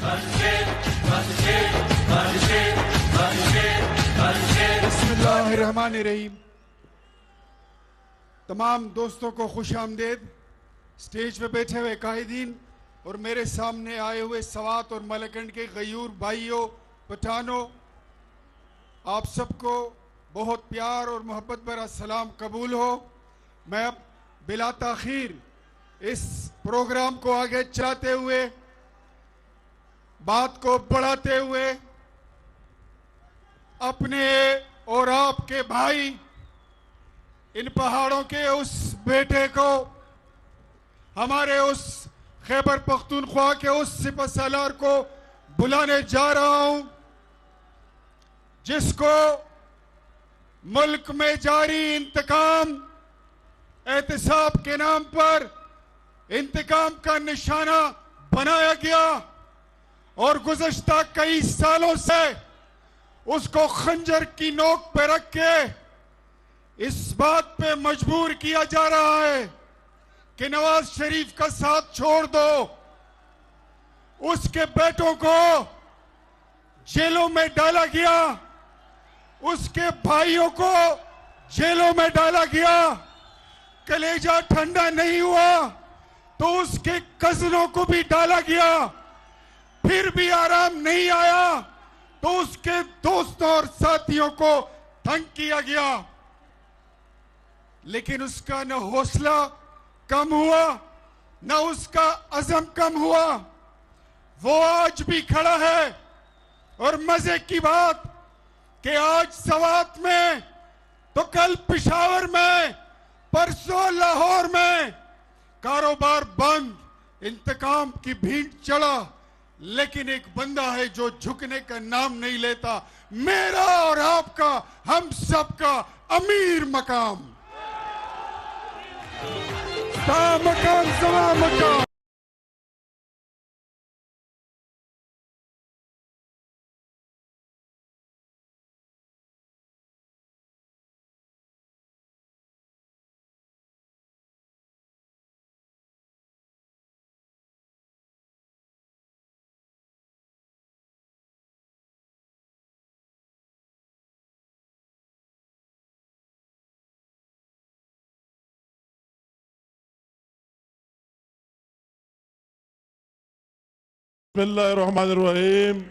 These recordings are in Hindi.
बिस्मिल्लाहिर्रहमानिर्रहीम। तमाम दोस्तों को खुश आमदेद। स्टेज पे बैठे हुए कायदीन और मेरे सामने आए हुए सवात और मलकंड के गयूर भाइयों, पठानों, आप सबको बहुत प्यार और मोहब्बत भरा सलाम कबूल हो। मैं अब बिला ताखीर इस प्रोग्राम को आगे चलाते हुए, बात को बढ़ाते हुए, अपने और आपके भाई इन पहाड़ों के उस बेटे को, हमारे उस खैबर पख्तूनख्वा के उस सिपहसालार को बुलाने जा रहा हूं, जिसको मुल्क में जारी इंतकाम एहतिसाब के नाम पर इंतकाम का निशाना बनाया गया और गुज़श्ता कई सालों से उसको खंजर की नोक पे रख के इस बात पे मजबूर किया जा रहा है कि नवाज शरीफ का साथ छोड़ दो। उसके बेटों को जेलों में डाला गया, उसके भाइयों को जेलों में डाला गया। कलेजा ठंडा नहीं हुआ तो उसके कजनों को भी डाला गया, फिर भी आराम नहीं आया तो उसके दोस्तों और साथियों को तंग किया गया। लेकिन उसका न हौसला कम हुआ, न उसका अज़म कम हुआ। वो आज भी खड़ा है। और मजे की बात कि आज सवात में तो कल पेशावर में, परसों लाहौर में कारोबार बंद, इंतकाम की भीड़ चढ़ा। लेकिन एक बंदा है जो झुकने का नाम नहीं लेता, मेरा और आपका, हम सबका अमीर मकाम। मकाम सवा मकाम। बिस्मिल्लाहिर्रहमानिर्रहीम।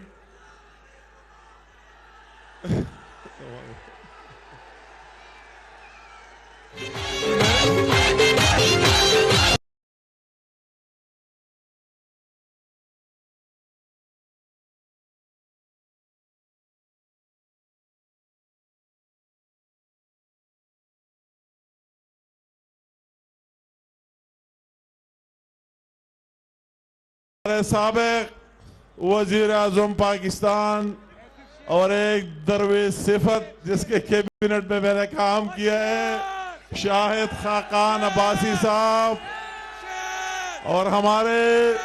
साबिक वजीर आजम पाकिस्तान और एक दरवेश सिफत जिसके कैबिनेट में मैंने काम किया है, शाहिद खाकान अब्बासी साहब, और हमारे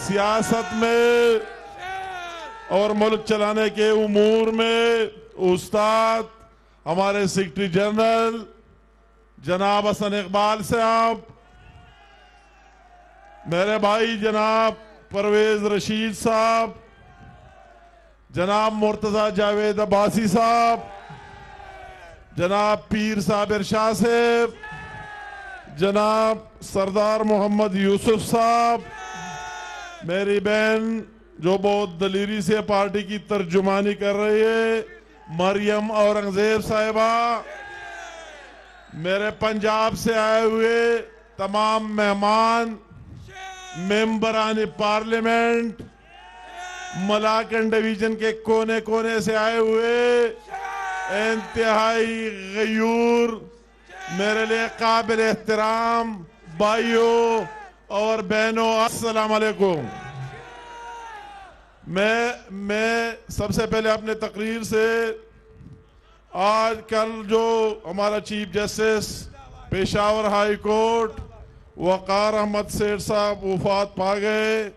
सियासत में और मुल्क चलाने के उमूर में उस्ताद हमारे सेक्रेटरी जनरल जनाब हसन इकबाल साहब, मेरे भाई जनाब परवेज रशीद साहब, जनाब मुर्तजा जावेद अब्बासी साहब, जनाब पीर साबिर शाह साहब, जनाब सरदार मोहम्मद यूसुफ साहब, मेरी बहन जो बहुत दलीरी से पार्टी की तर्जुमानी कर रही है मरियम औरंगजेब साहिबा, मेरे पंजाब से आए हुए तमाम मेहमान, मेंबरान पार्लियामेंट, मलाकन डिवीजन के कोने कोने से आए हुए इंतहाई गयूर, मेरे लिए काबिल एहतराम भाइयों और बहनों, अस्सलाम वालेकुम। मैं सबसे पहले अपने तकरीर से आज कल जो हमारा chief justice Peshawar high court Waqar Ahmad Seth साहब वफात पा गए,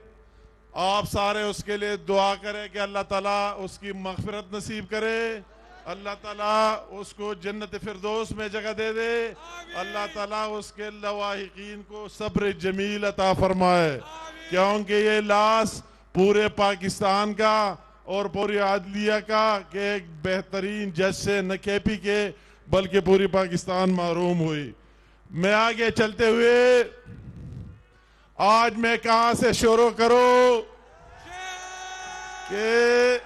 आप सारे उसके लिए दुआ करें कि अल्लाह ताला उसकी मग़फ़िरत नसीब करे, अल्लाह ताला उसको जन्नत फिरदौस में जगह दे दे, अल्लाह ताला उसके लवाहिकीन को सब्र जमील अता फरमाए, क्योंकि ये लाश पूरे पाकिस्तान का और पूरी आदलिया का कि एक बेहतरीन जज से न केपी के बल्कि पूरी पाकिस्तान महरूम हुई। मैं आगे चलते हुए आज मैं कहां से शुरू करूं कि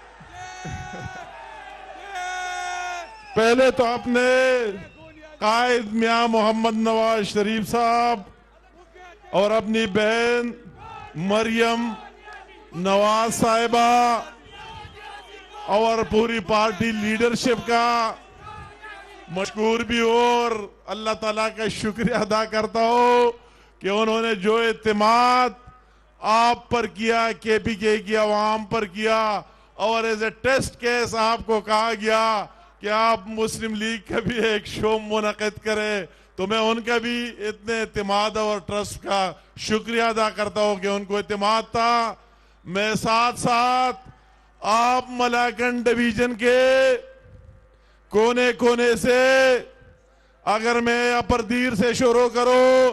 पहले तो अपने कायद मियां मोहम्मद नवाज शरीफ साहब और अपनी बहन मरियम नवाज साहिबा और पूरी पार्टी लीडरशिप का मशकूर भी हो और अल्लाह ताला का शुक्रिया अदा करता हूं कि उन्होंने जो एतमाद आप पर किया, केपीके की आवाम पर किया और एज ए टेस्ट केस आपको कहा गया कि आप मुस्लिम लीग का भी एक शो मुनक़िद करें, तो मैं उनका भी इतने एतमाद और ट्रस्ट का शुक्रिया अदा करता हूं कि उनको एतमाद था। मैं साथ साथ आप मलाकन डिवीजन के कोने कोने से अगर मैं अपर दीर से शुरू करूं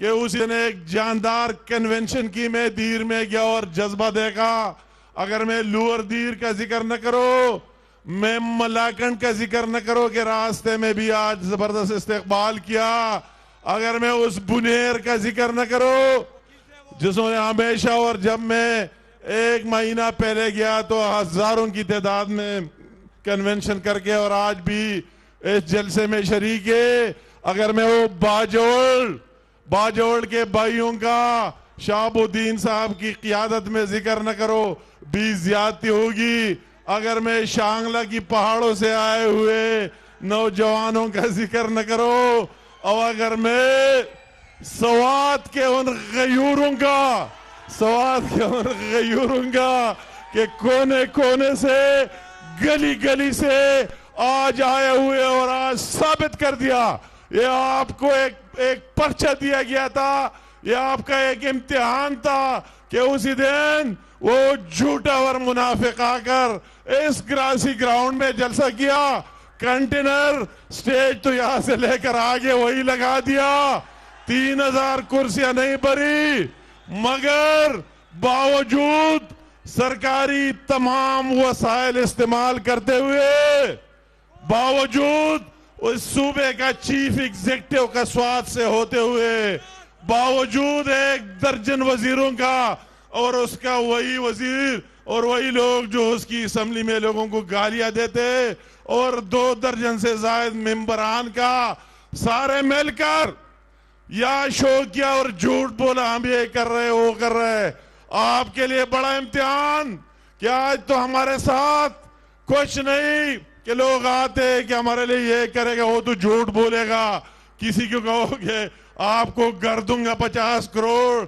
कि उस दिन एक जानदार कन्वेंशन की मैं दीर में गया और जज्बा देखा। अगर मैं लोअर दीर का जिक्र न करो, मैं मलाकंड का जिक्र न करो कि रास्ते में भी आज जबरदस्त इस्तकबाल किया। अगर मैं उस बुनेर का जिक्र न करो जिसने हमेशा, और जब मैं 1 महीना पहले गया तो हजारों की तादाद में कन्वेंशन करके और आज भी इस जलसे में शरीक है। अगर मैं वो बाजोड़ के भाइयों का शाहबुद्दीन साहब की क़ियादत में जिक्र न करो, 20 ज्यादती होगी। अगर मैं शांगला की पहाड़ों से आए हुए नौजवानों का जिक्र न करो, और अगर मैं सवात के उन गयूरों का कि कोने कोने से गली गली से आज आए हुए और आज साबित कर दिया, ये आपको एक पर्चा दिया गया था, ये आपका एक इम्तिहान था कि उसी दिन वो झूठा और मुनाफिक आकर इस ग्रासी ग्राउंड में जलसा किया। कंटेनर स्टेज तो यहां से लेकर आगे वही लगा दिया, 3000 कुर्सियां नहीं भरी, मगर बावजूद सरकारी तमाम वसाइल इस्तेमाल करते हुए, बावजूद उस सूबे का चीफ एग्जीक्यूटिव का स्वाद से होते हुए, बावजूद 1 दर्जन वजीरों का और उसका वही वजीर और वही लोग जो उसकी असेंबली में लोगों को गालियां देते और 2 दर्जन से ज्यादा मेंबरान का सारे मिलकर या शो किया और झूठ बोला हम ये कर रहे वो कर रहे। आपके लिए बड़ा इम्तिहान कि आज तो हमारे साथ कुछ नहीं कि लोग आते कि हमारे लिए ये करेगा वो तो झूठ बोलेगा, किसी को कहोगे आपको कर दूंगा 50 करोड़,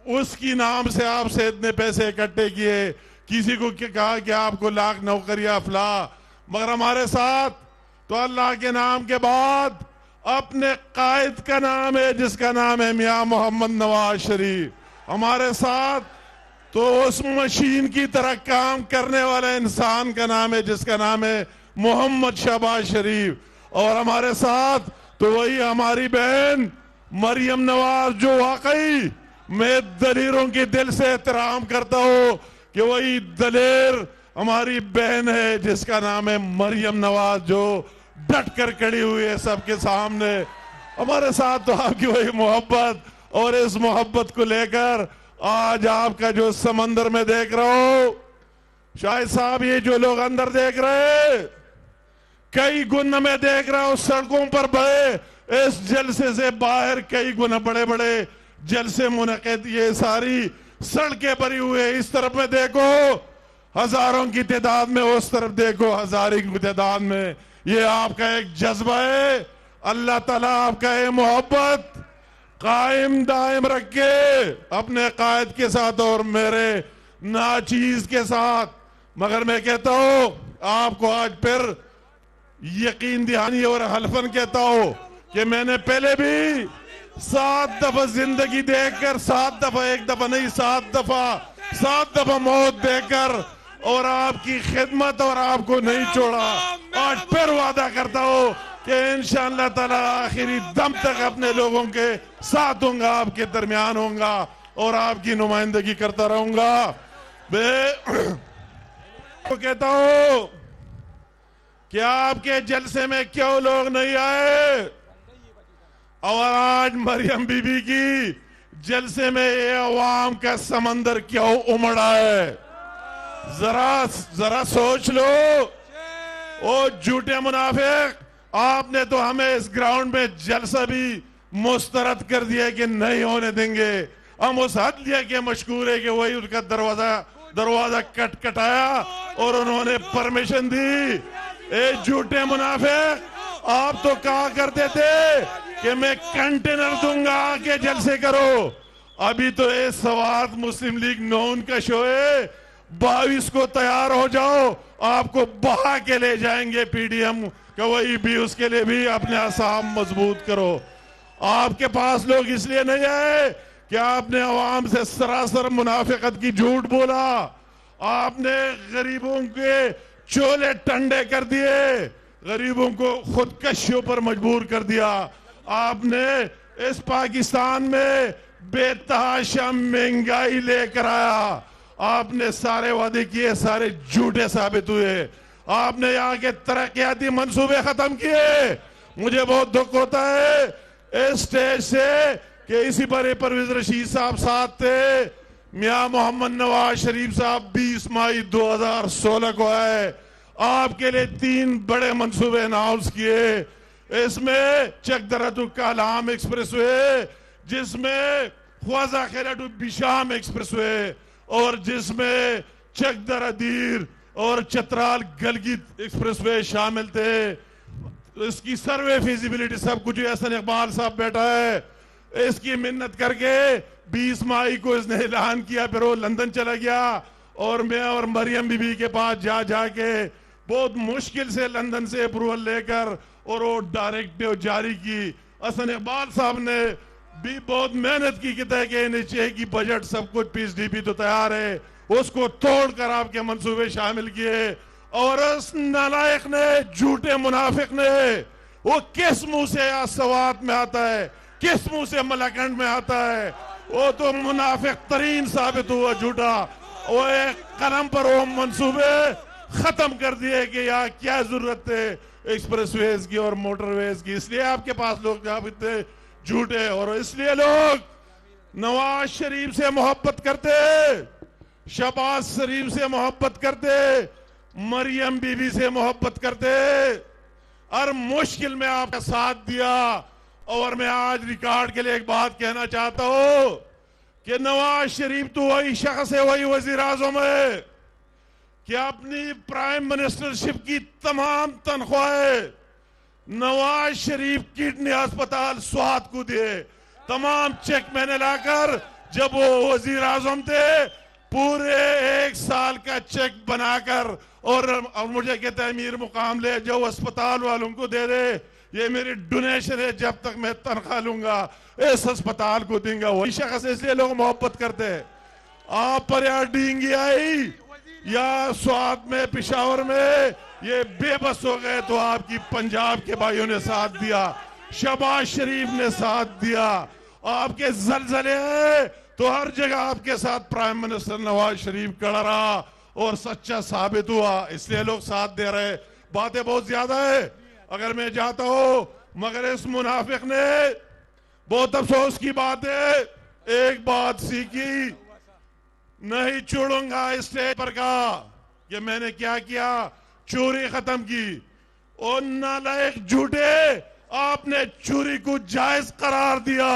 उसकी नाम से आपसे इतने पैसे इकट्ठे किए, किसी को कहा कि आपको लाख नौकरियां फला, मगर हमारे साथ तो अल्लाह के नाम के बाद अपने कायद का नाम है जिसका नाम है मियां मोहम्मद नवाज शरीफ। हमारे साथ तो उस मशीन की तरह काम करने वाला इंसान का नाम है जिसका नाम है मोहम्मद शहबाज शरीफ, और हमारे साथ तो वही हमारी बहन मरियम नवाज जो वाकई मैं दलेरों के दिल से एहतराम करता हूं कि वही दलेर हमारी बहन है जिसका नाम है मरियम नवाज, जो डट कर खड़ी हुई है सबके सामने। हमारे साथ तो आपकी वही मोहब्बत, और इस मोहब्बत को लेकर आज आपका जो समंदर में देख रहा हूं, शाहिद साहब ये जो लोग अंदर देख रहे, कई गुना में देख रहा हूं सड़कों पर बड़े इस जलसे से बाहर कई गुना बड़े बड़े जलसे मुनक़िद, ये सारी सड़कें भरी हुई है। इस तरफ में देखो हजारों की तादाद में, उस तरफ देखो हजारों की तादाद में। ये आपका एक जज्बा है, अल्लाह ताला आपका ये मोहब्बत कायम दायम रखे अपने कायद के साथ और मेरे नाचीज के साथ। मगर मैं कहता हूं आपको आज फिर यकीन दहानी और हल्फन कहता हूं कि मैंने पहले भी 7 दफा जिंदगी देखकर, 7 दफा, 1 दफा नहीं 7 दफा मौत देकर और आपकी खिदमत और आपको नहीं छोड़ा। आज फिर वादा करता हूं कि इंशाअल्लाह ताला आखिरी दम तक अपने लोगों के साथ होऊंगा, आपके दरमियान होऊंगा। और आपकी नुमाइंदगी करता रहूंगा। मैं तो कहता हूं कि आपके जलसे में क्यों लोग नहीं आए, और आज मरियम बीबी की जलसे में ये अवाम का समंदर क्यों उमड़ा है। जरा सोच लो। ओ झूठे मुनाफिक, आपने तो हमें इस ग्राउंड में जलसा भी मुस्तरद कर दिया कि नहीं होने देंगे। हम उस हद लिया कि मशकूर है कि वही उनका दरवाजा खटखटाया और उन्होंने परमिशन दी। ए झूठे मुनाफिक, आप तो कहा करते थे कि मैं कंटेनर दूंगा के जलसे करो। अभी तो ये सवात मुस्लिम लीग नून का शो है। 22 को तैयार हो जाओ, आपको बहा के ले जाएंगे पीडीएम का वही भी। उसके लिए भी अपने असाम मजबूत करो। आपके पास लोग इसलिए नहीं आए कि आपने अवाम से सरासर मुनाफिकत की झूठ बोला। आपने गरीबों के चोले टंडे कर दिए, गरीबों को खुदकशियों पर मजबूर कर दिया। आपने इस पाकिस्तान में बेतहाशा महंगाई लेकर आया। आपने सारे वादे किए, सारे झूठे साबित हुए। आपने यहाँ के तरक्याती मंसूबे खत्म किए। मुझे बहुत दुख होता है इस स्टेज से कि इसी पर परवेज रशीद साहब साथ थे, मियां मोहम्मद नवाज शरीफ साहब 20 मई 2016 को आए, आपके लिए 3 बड़े मंसूबे अनाउंस किए। इसमें Chakdara to Kalam expressway, जिसमें Khwaza Khela to Besham expressway, और जिसमें चकदरा दीर और चतराल गलगित एक्सप्रेस वे शामिल थे। इसकी सर्वे फिजिबिलिटी सब कुछ एहसन इकबाल साहब बैठा है, इसकी मिन्नत करके 20 मई को इसने ऐलान किया। फिर वो लंदन चला गया और मैं और मरियम बीबी के पास जाके बहुत मुश्किल से लंदन से अप्रूवल लेकर और वो डायरेक्टिव जारी की। एहसन इकबाल साहब ने भी बहुत मेहनत की कि तय के नीचे की बजट सब कुछ पीएसडीपी तो तैयार है, उसको तोड़कर आपके मंसूबे शामिल किए। और उस नालायक ने, झूठे मुनाफिक ने, वो किस मुंह से सवात में आता है, किस मुंह से मलाकंड में आता है। वो तो मुनाफिक तरीन साबित हुआ, झूठा। वो एक कलम पर वो मंसूबे खत्म कर दिए कि यहाँ क्या जरूरत है एक्सप्रेसवेज की और मोटरवेज की। इसलिए आपके पास लोग इतने झूठे, और इसलिए लोग नवाज शरीफ से मोहब्बत करते, शहबाज शरीफ से मोहब्बत करते, मरियम बीबी से मोहब्बत करते। हर मुश्किल में आपका साथ दिया। और मैं आज रिकॉर्ड के लिए एक बात कहना चाहता हूं कि नवाज शरीफ तो वही शख्स है, वही वजीर आजम है कि अपनी प्राइम मिनिस्टरशिप की तमाम तनख्वाहें नवाज शरीफ किडनी अस्पताल स्वात को दिए। तमाम चेक मैंने लाकर, जब वो वजीर आजम थे, पूरे 1 साल का चेक बनाकर और मुझे कहते हैं अमीर मुकाम ले जो अस्पताल वालों को दे दे, ये मेरी डोनेशन है, जब तक मैं तनख्वाह लूंगा इस अस्पताल को दूंगा। वही शख्स, इसलिए लोग मोहब्बत करते हैं। आप पर या डींगी आई या स्वाद में, पिशावर में ये बेबस हो गए तो आपकी पंजाब के भाइयों ने साथ दिया, शहबाज शरीफ ने साथ दिया। आपके जलजले हैं तो हर जगह आपके साथ प्राइम मिनिस्टर नवाज शरीफ खड़ा रहा और सच्चा साबित हुआ, इसलिए लोग साथ दे रहे। बातें बहुत ज्यादा है, अगर मैं जाता हूं, मगर इस मुनाफिक ने बहुत अफसोस की बात है, एक बात सीखी, नहीं छोड़ूंगा स्टेज पर का कि मैंने क्या किया, चोरी खत्म की। और नालायक झूठे, आपने चोरी को जायज करार दिया।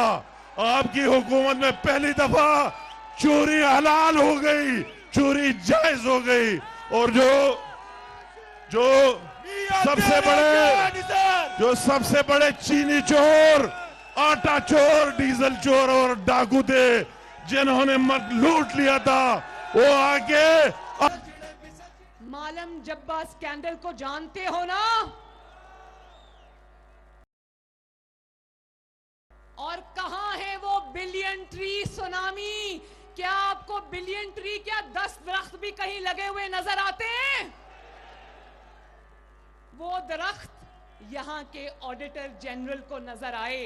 आपकी हुकूमत में पहली दफा चोरी हलाल हो गई, चोरी जायज हो गई। और जो सबसे बड़े चीनी चोर, आटा चोर, डीजल चोर और डाकू थे जिन्होंने लूट लिया था, वो आके मालम जब्बा स्कैंडल को जानते हो ना? और कहां है वो बिलियन ट्री सुनामी? क्या आपको बिलियन ट्री, क्या 10 दरख्त भी कहीं लगे हुए नजर आते हैं? वो दरख्त यहां के ऑडिटर जनरल को नजर आए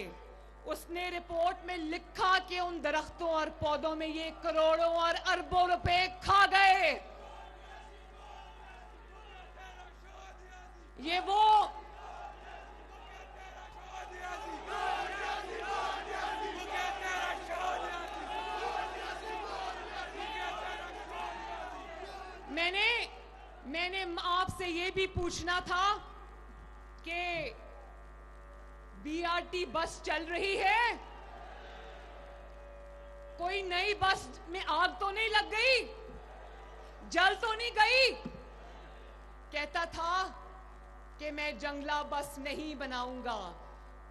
उसने रिपोर्ट में लिखा कि उन दरख्तों और पौधों में ये करोड़ों और अरबों रुपए खा गए। ये वो मैंने आपसे ये भी पूछना था कि बीआरटी बस चल रही है, कोई नई बस में आग तो नहीं लग गई, जल तो नहीं गई? कहता था कि मैं जंगला बस नहीं बनाऊंगा,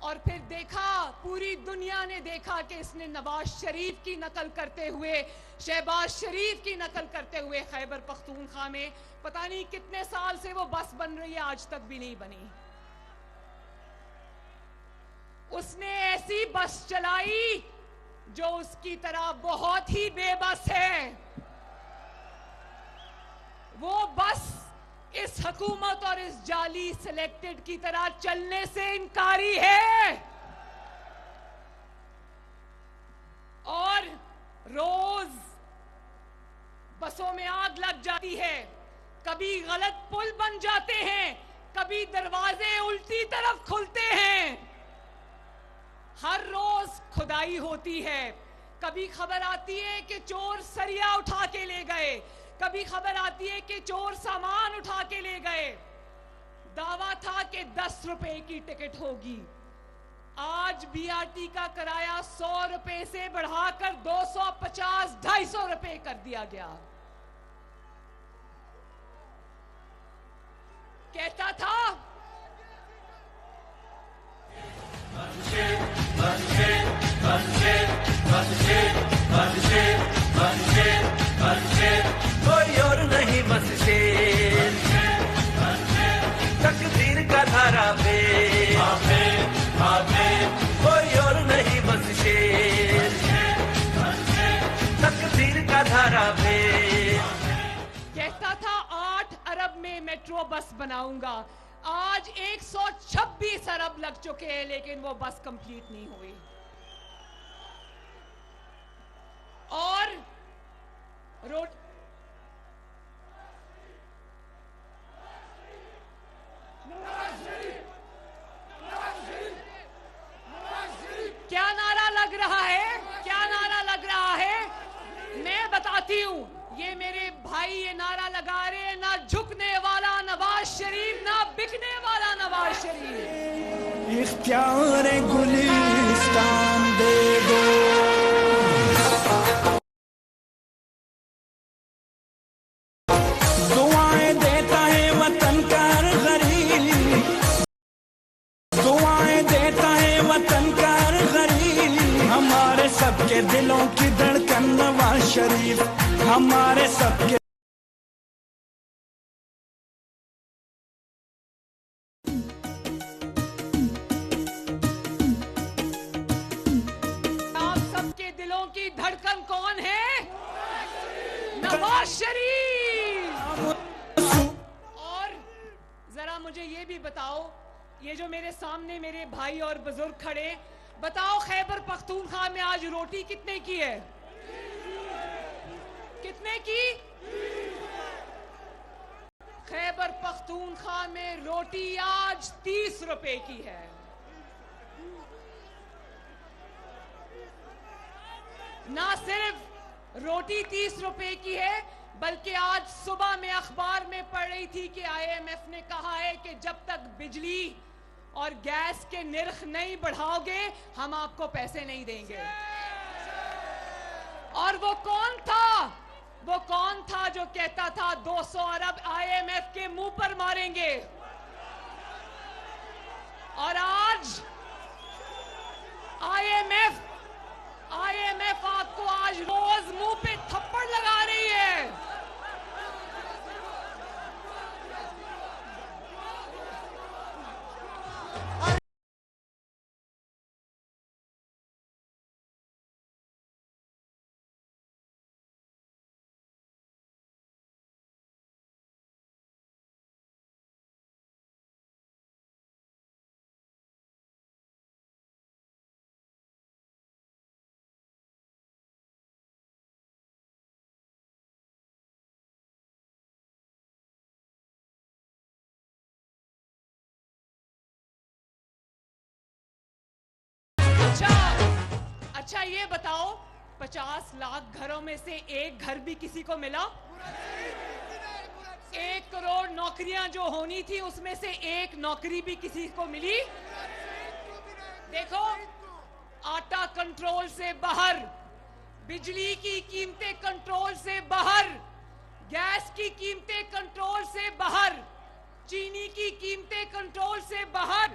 और फिर देखा, पूरी दुनिया ने देखा कि इसने नवाज शरीफ की नकल करते हुए, शहबाज शरीफ की नकल करते हुए खैबर पख्तूनख्वा में पता नहीं कितने साल से वो बस बन रही है, आज तक भी नहीं बनी। उसने ऐसी बस चलाई जो उसकी तरह बहुत ही बेबस है। वो बस इस हुकूमत और इस जाली सिलेक्टेड की तरह चलने से इनकारी है। और रोज बसों में आग लग जाती है, कभी गलत पुल बन जाते हैं, कभी दरवाजे उल्टी तरफ खुलते हैं, हर रोज खुदाई होती है। कभी खबर आती है कि चोर सरिया उठा के ले गए, कभी खबर आती है कि चोर सामान उठा के ले गए। दावा था कि 10 रुपए की टिकट होगी, आज बीआरटी का किराया 100 रुपए से बढ़ाकर 250-250 रुपए कर दिया गया। कहता था कोई और नहीं बस शेर, तकदीर का धारा पे कोई और नहीं बस शेर, तकदीर का धारा पे। कहता था 8 अरब में मेट्रो बस बनाऊंगा, आज 126 अरब लग चुके हैं, लेकिन वो बस कंप्लीट नहीं हुई। और रोड क्या नारा लग रहा है, क्या नारा लग रहा है? मैं बताती हूं, ये मेरे भाई ये नारा लगा रहे हैं, ना झुकने वाला नवाज शरीफ, ना बिकने वाला नवाज शरीफ। इख्तियार गुलिस्तान दे दो, दुआएं देता है वतन का हर गरीब, दुआएं देता है वतन का हर गरीब। हमारे सबके दिलों की धड़कन नवाज शरीफ, हमारे सबके धड़कन कौन है? नवाज शरीफ। और जरा मुझे ये भी बताओ, ये जो मेरे सामने मेरे भाई और बुजुर्ग खड़े, बताओ खैबर पख्तूनख्वा में आज रोटी कितने की है? कितने की? खैबर पख्तूनख्वा में रोटी आज 30 रुपए की है। ना सिर्फ रोटी 30 रुपए की है, बल्कि आज सुबह में अखबार में पढ़ रही थी कि IMF ने कहा है कि जब तक बिजली और गैस के निर्ख नहीं बढ़ाओगे, हम आपको पैसे नहीं देंगे। और वो कौन था जो कहता था 200 अरब IMF के मुंह पर मारेंगे? और आज IMF आपको आज रोज मुंह पे थप्पड़ लगा रही है। अच्छा ये बताओ, 50 लाख घरों में से एक घर भी किसी को मिला? 1 करोड़ नौकरियां जो होनी थी उसमें से एक नौकरी भी किसी को मिली? देखो, आटा कंट्रोल से बाहर, बिजली की कीमतें कंट्रोल से बाहर, गैस की कीमतें कंट्रोल से बाहर, चीनी की कीमतें कंट्रोल से बाहर,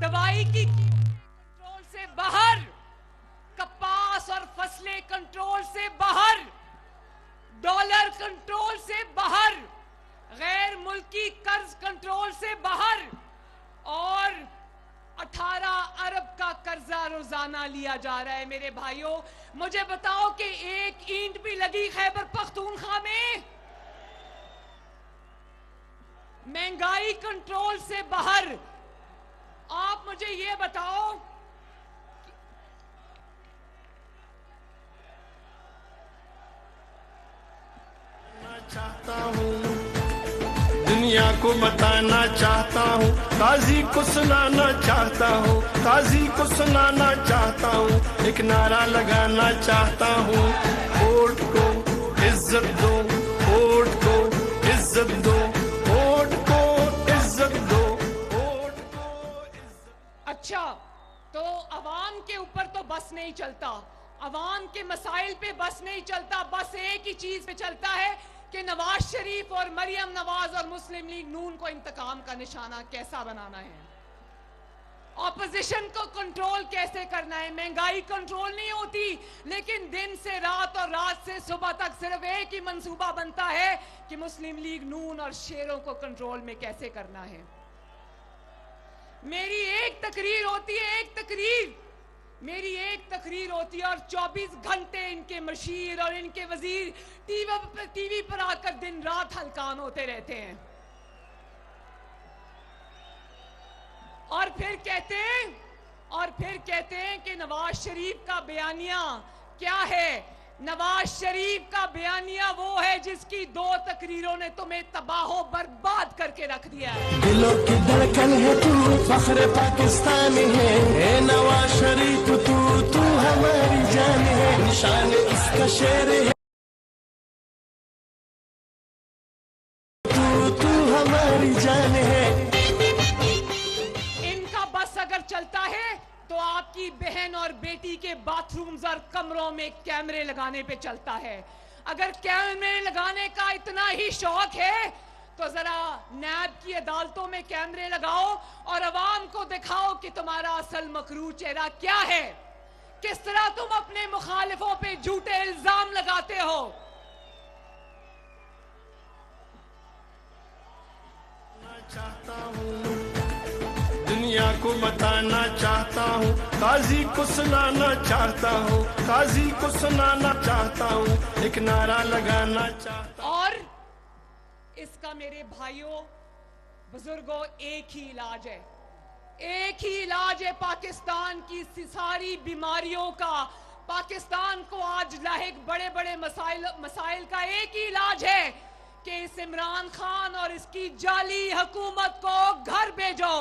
दवाई की कीमतें कंट्रोल से बाहर, कपास और फसलें कंट्रोल से बाहर, डॉलर कंट्रोल से बाहर, गैर मुल्की कर्ज कंट्रोल से बाहर, और 18 अरब का कर्जा रोजाना लिया जा रहा है। मेरे भाइयों, मुझे बताओ कि एक ईंट भी लगी खैबर पख्तूनख्वा में? महंगाई कंट्रोल से बाहर। आप मुझे ये बताओ, चाहता हूँ, दुनिया को बताना चाहता हूँ, काजी को सुनाना चाहता हूँ, काजी को सुनाना चाहता हूँ, एक नारा लगाना चाहता हूँ, वोट को इज्जत दो, वोट को इज्जत दो, वोट को इज्जत दो, वोट को इज्जत। अच्छा, तो अवाम के ऊपर तो बस नहीं चलता, अवाम के मसाइल पे बस नहीं चलता, बस एक ही चीज पे चलता है कि नवाज शरीफ और मरियम नवाज और मुस्लिम लीग नून को इंतकाम का निशाना कैसा बनाना है, ऑपोजिशन को कंट्रोल कैसे करना है। महंगाई कंट्रोल नहीं होती, लेकिन दिन से रात और रात से सुबह तक सिर्फ एक ही मंसूबा बनता है कि मुस्लिम लीग नून और शेरों को कंट्रोल में कैसे करना है। मेरी एक तकरीर होती है, मेरी एक तकरीर होती है और 24 घंटे इनके मशीर और इनके वजीर टीवी पर आकर दिन रात हलकान होते रहते हैं, और फिर कहते हैं कि नवाज शरीफ का बयानिया क्या है। नवाज शरीफ का बयानिया वो है जिसकी 2 तकरीरों ने तुम्हें तबाहो बर्बाद करके रख दिया है। दिलों की धड़कन है तू, फख्र पाकिस्तान है, ए नवाज शरीफ तू हमारी जान है, निशान इसका शेर है, तू हमारी जान है। इनका बस अगर चलता है तो आपकी बहन और बेटी के बाथरूम्स और कमरों में कैमरे लगाने पे चलता है। अगर कैमरे लगाने का इतना ही शौक है तो जरा नैब की अदालतों में कैमरे लगाओ और अवाम को दिखाओ कि तुम्हारा असल मकरू चेहरा क्या है, किस तरह तुम अपने मुखालिफों पे झूठे इल्जाम लगाते हो। चाहता हूँ, दुनिया को बताना चाहता हूँ, काजी को सुनाना चाहता हूँ, काजी को सुनाना चाहता हूँ, एक नारा लगाना चाहता हूँ। और इसका मेरे भाइयों बुजुर्गों एक ही इलाज है, एक ही इलाज है पाकिस्तान की सारी बीमारियों का। पाकिस्तान को आज लाहिक बड़े बड़े मसाइल का एक ही इलाज है कि इस इमरान खान और इसकी जाली हुकूमत को घर भेजो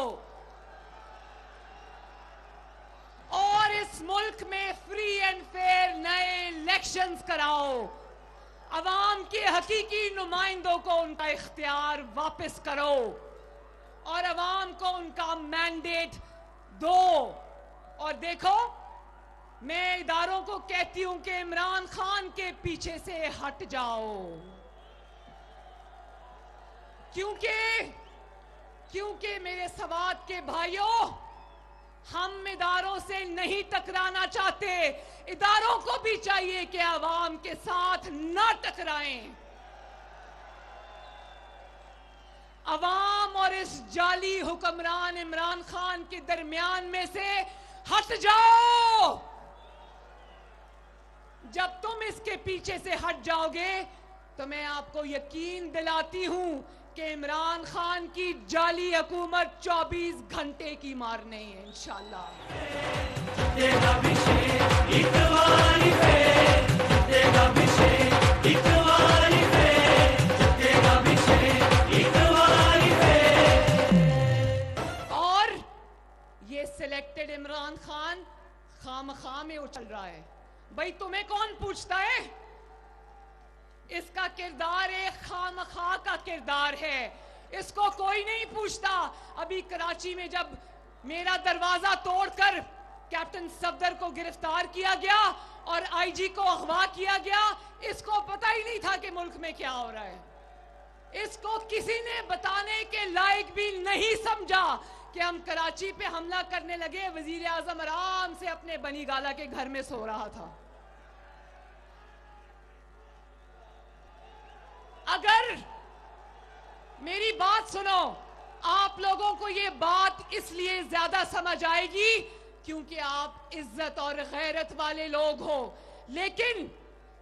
और इस मुल्क में फ्री एंड फेयर नए इलेक्शंस कराओ। अवाम के हकीकी नुमाइंदों को उनका इख्तियार वापस करो और अवाम को उनका मैंडेट दो। और देखो, मैं इदारों को कहती हूं कि इमरान खान के पीछे से हट जाओ, क्योंकि मेरे सवात के भाइयों, हम इदारों से नहीं टकराना चाहते। इदारों को भी चाहिए कि अवाम के साथ ना टकराएं। अवाम और इस जाली हुक्मरान इमरान खान के दरमियान में से हट जाओ। जब तुम इसके पीछे से हट जाओगे तो मैं आपको यकीन दिलाती हूं कि इमरान खान की जाली हुकूमत 24 घंटे की मार नहीं है इंशाअल्लाह। और ये सिलेक्टेड इमरान खान खामखा में उछल रहा है। भाई तुम्हें कौन पूछता है? इसका किरदार एक खामखा का किरदार है, इसको कोई नहीं पूछता। अभी कराची में जब मेरा दरवाजा तोड़कर कैप्टन सफदर को गिरफ्तार किया गया और आईजी को अगवा किया गया, इसको पता ही नहीं था कि मुल्क में क्या हो रहा है। इसको किसी ने बताने के लायक भी नहीं समझा कि हम कराची पे हमला करने लगे। वजीर आजम आराम से अपने बनी गाला के घर में सो रहा था। अगर मेरी बात सुनो, आप लोगों को ये बात इसलिए ज्यादा समझ आएगी क्योंकि आप इज्जत और गैरत वाले लोग हो। लेकिन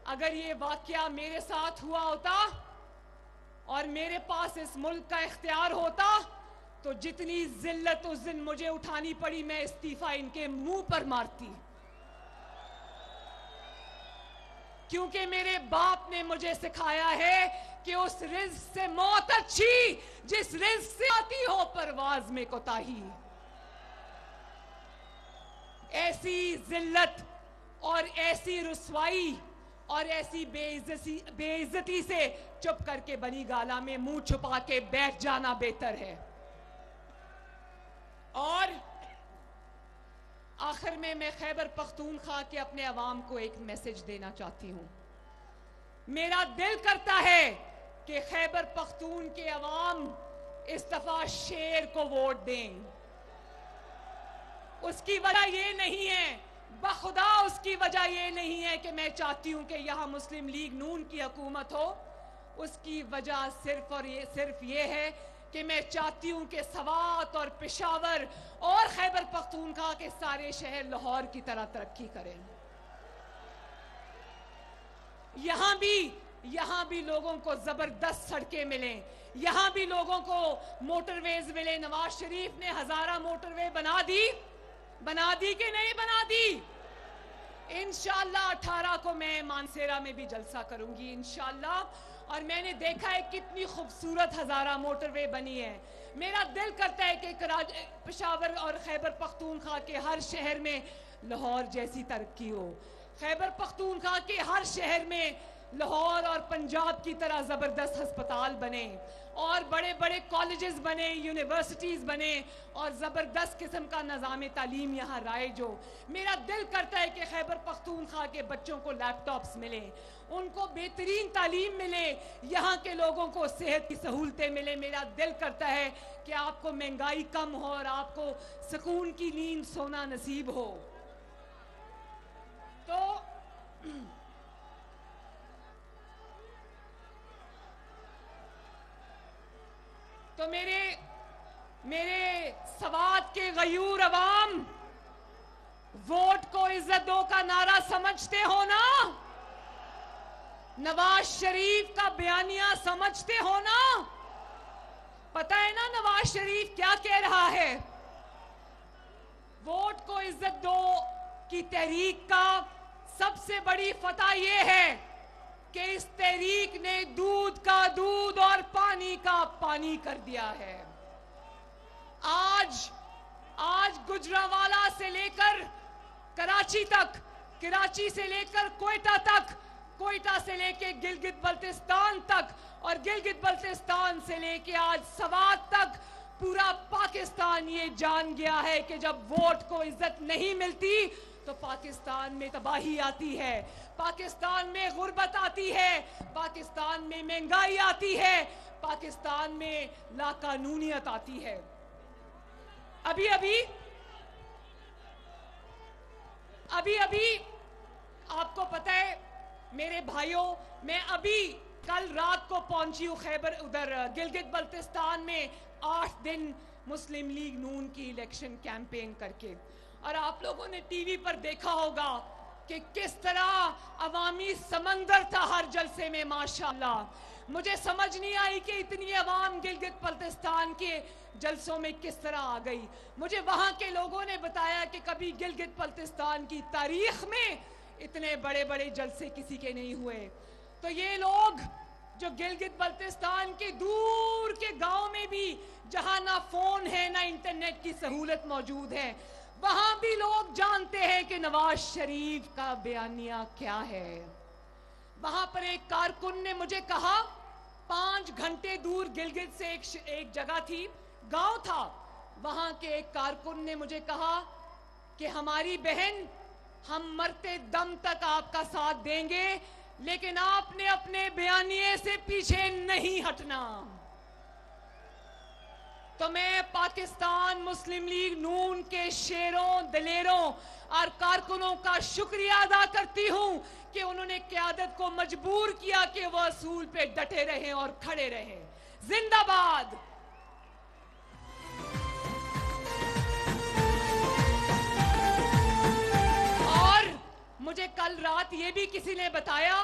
अगर ये वाकया मेरे साथ हुआ होता और मेरे पास इस मुल्क का इख्तियार होता तो जितनी जिल्लत उस दिन मुझे उठानी पड़ी, मैं इस्तीफा इनके मुंह पर मारती। क्योंकि मेरे बाप ने मुझे सिखाया है कि उस रिज़्क़ से मौत अच्छी जिस रिज़्क़ से आती हो परवाज में कोताही। ऐसी जिल्लत और ऐसी रुसवाई और ऐसी बेइज्जती से चुप करके बनी गाला में मुंह छुपा के बैठ जाना बेहतर है। और आखिर में मैं खैबर पख्तूनख्वा के अपने अवाम को एक मैसेज देना चाहती हूं। मेरा दिल करता है कि खैबर पख्तून के अवाम इस दफा शेर को वोट दें। उसकी वजह ये नहीं है, बखुदा उसकी वजह ये नहीं है कि मैं चाहती हूं कि यहां मुस्लिम लीग नून की हुकूमत हो। उसकी वजह सिर्फ ये है कि मैं चाहती हूं कि सवात और पेशावर और खैबर पख्तूनख्वा के सारे शहर लाहौर की तरह तरक्की करें। यहां भी लोगों को जबरदस्त सड़कें मिलें, यहां भी लोगों को मोटरवेज मिले। नवाज शरीफ ने हजारा मोटरवे बना दी कि नहीं बना दी? इंशाअल्लाह 18 को मैं मानसेरा में भी जलसा करूंगी इंशाअल्लाह। और मैंने देखा है कितनी खूबसूरत हजारा मोटरवे बनी है। मेरा दिल करता है कि पेशावर और खैबर पख्तूनख्वा के हर शहर में लाहौर जैसी तरक्की हो। खैबर पख्तूनख्वा के हर शहर में लाहौर और पंजाब की तरह जबरदस्त अस्पताल बने और बड़े बड़े कॉलेजेस बने, यूनिवर्सिटीज बने और जबरदस्त किस्म का निज़ाम तालीम यहाँ राइज हो। मेरा दिल करता है कि खैबर पख्तूनख्वा के बच्चों को लैपटॉप्स मिले, उनको बेहतरीन तालीम मिले, यहाँ के लोगों को सेहत की सहूलतें मिले। मेरा दिल करता है कि आपको महंगाई कम हो और आपको सुकून की नींद सोना नसीब हो। तो मेरे सवात के गयूर अवाम, वोट को इज्जत दो का नारा समझते हो ना? नवाज शरीफ का बयानिया समझते हो ना? पता है ना नवाज शरीफ क्या कह रहा है? वोट को इज्जत दो की तहरीक का सबसे बड़ी फतह यह है कि इस तहरीक ने दूध का दूध और पानी का पानी कर दिया है। आज गुजरांवाला से लेकर कराची तक, कराची से लेकर कोयटा तक, कोयटा से लेकर गिलगित बल्तिस्तान तक और गिलगित बल्तिस्तान से लेकर आज सवात तक पूरा पाकिस्तान ये जान गया है कि जब वोट को इज्जत नहीं मिलती तो पाकिस्तान में तबाही आती है, पाकिस्तान में गुर्बत आती है, पाकिस्तान में महंगाई आती है, पाकिस्तान में लाकानूनियत आती है। अभी आपको पता है मेरे भाइयों, मैं अभी कल रात को पहुंची हूँ खैबर उधर गिलगित बल्तिस्तान में 8 दिन मुस्लिम लीग नून की इलेक्शन कैंपेन करके। और आप लोगों ने टीवी पर देखा होगा कि किस तरह अवामी समंदर था हर जलसे में। माशाअल्लाह मुझे समझ नहीं आई कि इतनी अवाम गिलगित बल्तिस्तान के जलसों में किस तरह आ गई। मुझे वहां के लोगों ने बताया कि कभी गिलगित बल्तिस्तान की तारीख में इतने बड़े बड़े जलसे किसी के नहीं हुए। तो ये लोग जो गिलगित बल्तिस्तान के दूर के गांव में भी जहां ना फोन है ना इंटरनेट की सहूलत मौजूद है, वहां भी लोग जानते हैं कि नवाज शरीफ का बयानिया क्या है। वहां पर एक कारकुन ने मुझे कहा, 5 घंटे दूर गिलगित से एक जगह थी, गांव था, वहां के एक कारकुन ने मुझे कहा कि हमारी बहन, हम मरते दम तक आपका साथ देंगे, लेकिन आपने अपने बयानिए से पीछे नहीं हटना। तो मैं पाकिस्तान मुस्लिम लीग नून के शेरों, दलेरों और कारकुनों का शुक्रिया अदा करती हूं कि उन्होंने क़यादत को मजबूर किया कि वह असूल पे डटे रहें और खड़े रहें। जिंदाबाद। और मुझे कल रात ये भी किसी ने बताया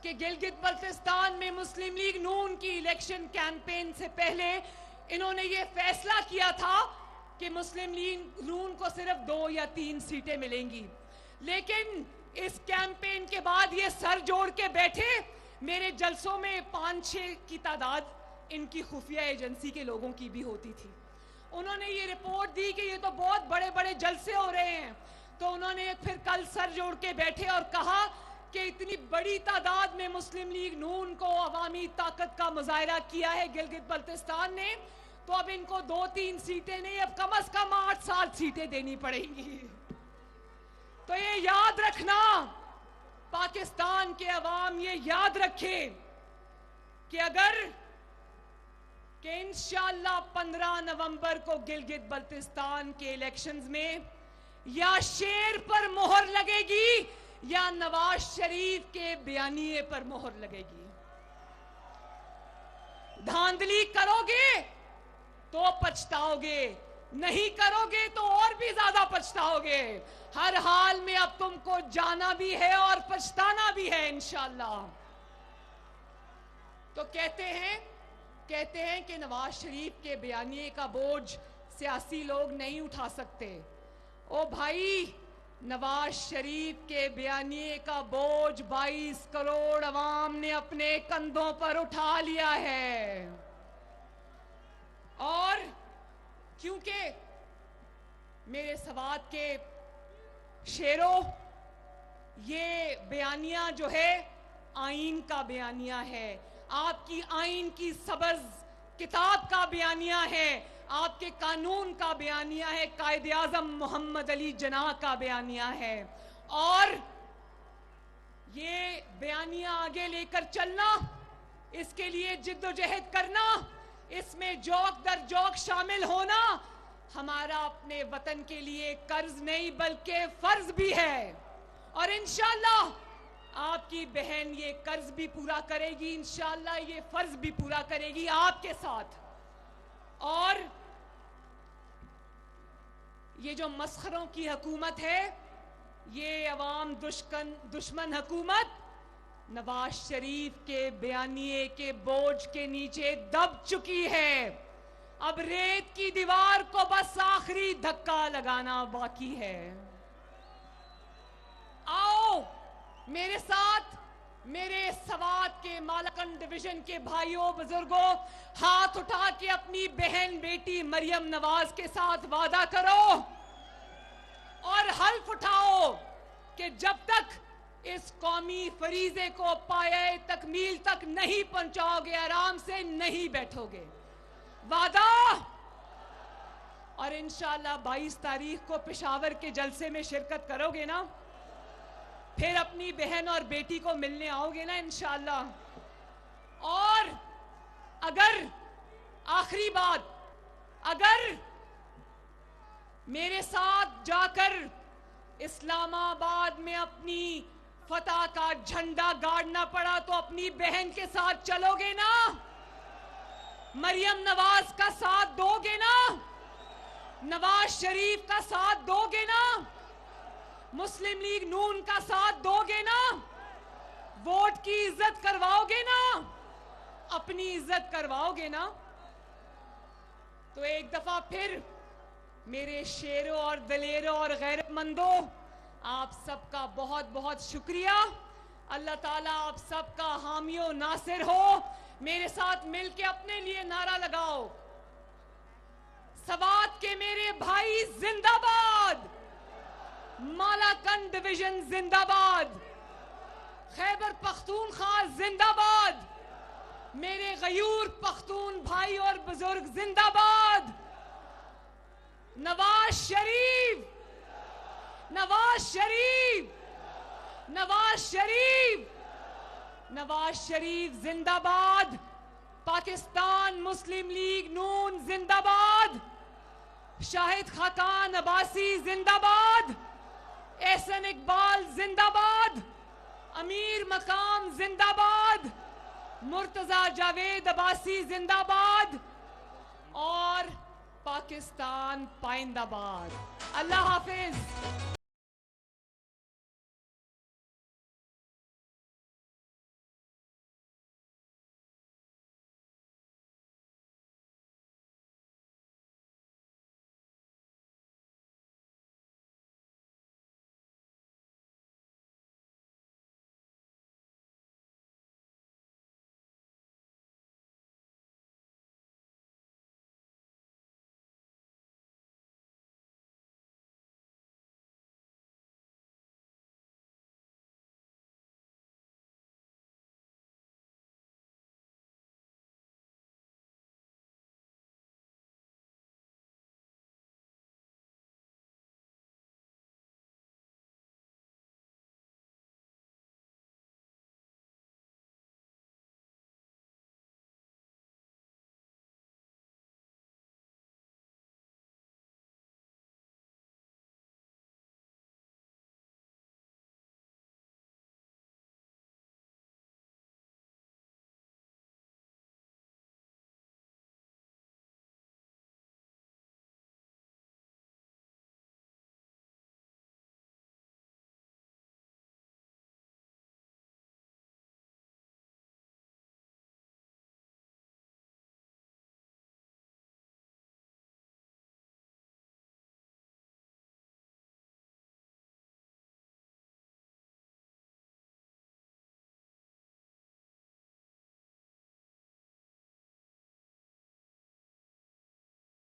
कि गिलगित बल्तिस्तान में मुस्लिम लीग नून की इलेक्शन कैंपेन से पहले इन्होंने ये फैसला किया था कि मुस्लिम लीग नून को सिर्फ 2 या 3 सीटें मिलेंगी, लेकिन इस कैंपेन के बाद ये सर जोड़ के बैठे। मेरे जलसों में 5-6 की तादाद इनकी खुफिया एजेंसी के लोगों की भी होती थी। उन्होंने ये रिपोर्ट दी कि ये तो बहुत बड़े बड़े जलसे हो रहे हैं, तो उन्होंने फिर कल सर जोड़ के बैठे और कहा कि इतनी बड़ी तादाद में मुस्लिम लीग नून को अवामी ताकत का मुजाहरा किया है गिलगित बल्तिस्तान ने, तो अब इनको 2-3 सीटें नहीं, अब कम से कम 8-7 सीटें देनी पड़ेंगी। तो ये याद रखना, पाकिस्तान के अवाम ये याद रखे कि अगर कि इंशाअल्लाह 15 नवंबर को गिलगित बल्तिस्तान के इलेक्शंस में या शेर पर मोहर लगेगी या नवाज शरीफ के बयानिए पर मोहर लगेगी। धांधली करोगे तो पछताओगे, नहीं करोगे तो और भी ज्यादा पछताओगे। हर हाल में अब तुमको जाना भी है और पछताना भी है इंशाअल्लाह। तो कहते हैं कि नवाज शरीफ के बयानिए का बोझ सियासी लोग नहीं उठा सकते। ओ भाई, नवाज शरीफ के बयानिए का बोझ 22 करोड़ अवाम ने अपने कंधों पर उठा लिया है। और क्योंकि मेरे सवात के शेरों, ये बयानिया जो है आईन का बयानिया है, आपकी आईन की सबज किताब का बयानिया है, आपके कानून का बयानिया है, कायदे आजम मोहम्मद अली जिन्ना का बयानिया है। और ये बयानिया आगे लेकर चलना, इसके लिए जिद्दोजहद करना, इसमें जौक दर जौक शामिल होना हमारा अपने वतन के लिए कर्ज नहीं बल्कि फर्ज भी है। और इंशाअल्लाह आपकी बहन ये कर्ज भी पूरा करेगी, इंशाअल्लाह ये फर्ज भी पूरा करेगी आपके साथ। और ये जो मस्खरों की हुकूमत है, ये अवाम दुश्मन हुकूमत नवाज शरीफ के बयानिए के बोझ के नीचे दब चुकी है। अब रेत की दीवार को बस आखिरी धक्का लगाना बाकी है। आओ मेरे साथ, मेरे सवात के मालाकंड डिवीजन के भाइयों बुजुर्गों, हाथ उठा के अपनी बहन बेटी मरियम नवाज के साथ वादा करो और हल्फ उठाओ कि जब तक इस कौमी फरीजे को पाए तकमील तक नहीं पहुंचाओगे, आराम से नहीं बैठोगे। वादा। और इंशाअल्लाह 22 तारीख को पेशावर के जलसे में शिरकत करोगे ना, फिर अपनी बहन और बेटी को मिलने आओगे ना इंशाअल्लाह। और अगर आखिरी बात, अगर मेरे साथ जाकर इस्लामाबाद में अपनी फतह का झंडा गाड़ना पड़ा तो अपनी बहन के साथ चलोगे ना? मरियम नवाज का साथ दोगे ना? नवाज शरीफ का साथ दोगे ना? मुस्लिम लीग नून का साथ दोगे ना? वोट की इज्जत करवाओगे ना? अपनी इज्जत करवाओगे ना? तो एक दफा फिर मेरे शेरों और दलेरों और गैरतमंदों, आप सबका बहुत बहुत शुक्रिया। अल्लाह ताला आप सबका हामियो नासिर हो। मेरे साथ मिलके अपने लिए नारा लगाओ, सवात के मेरे भाई जिंदाबाद, मालाकंड डिवीजन जिंदाबाद, खैबर पख्तूनख्वा जिंदाबाद, मेरे गयूर पख्तून भाई और बुजुर्ग जिंदाबाद। नवाज शरीफ, नवाज शरीफ, नवाज शरीफ, नवाज शरीफ जिंदाबाद। पाकिस्तान मुस्लिम लीग नून जिंदाबाद। शाहिद खाकान अब्बासी जिंदाबाद। एहसन इकबाल जिंदाबाद। अमीर मकाम जिंदाबाद। मुर्तजा जावेद अब्बासी जिंदाबाद। और पाकिस्तान पाइंदाबाद। अल्लाह हाफिज।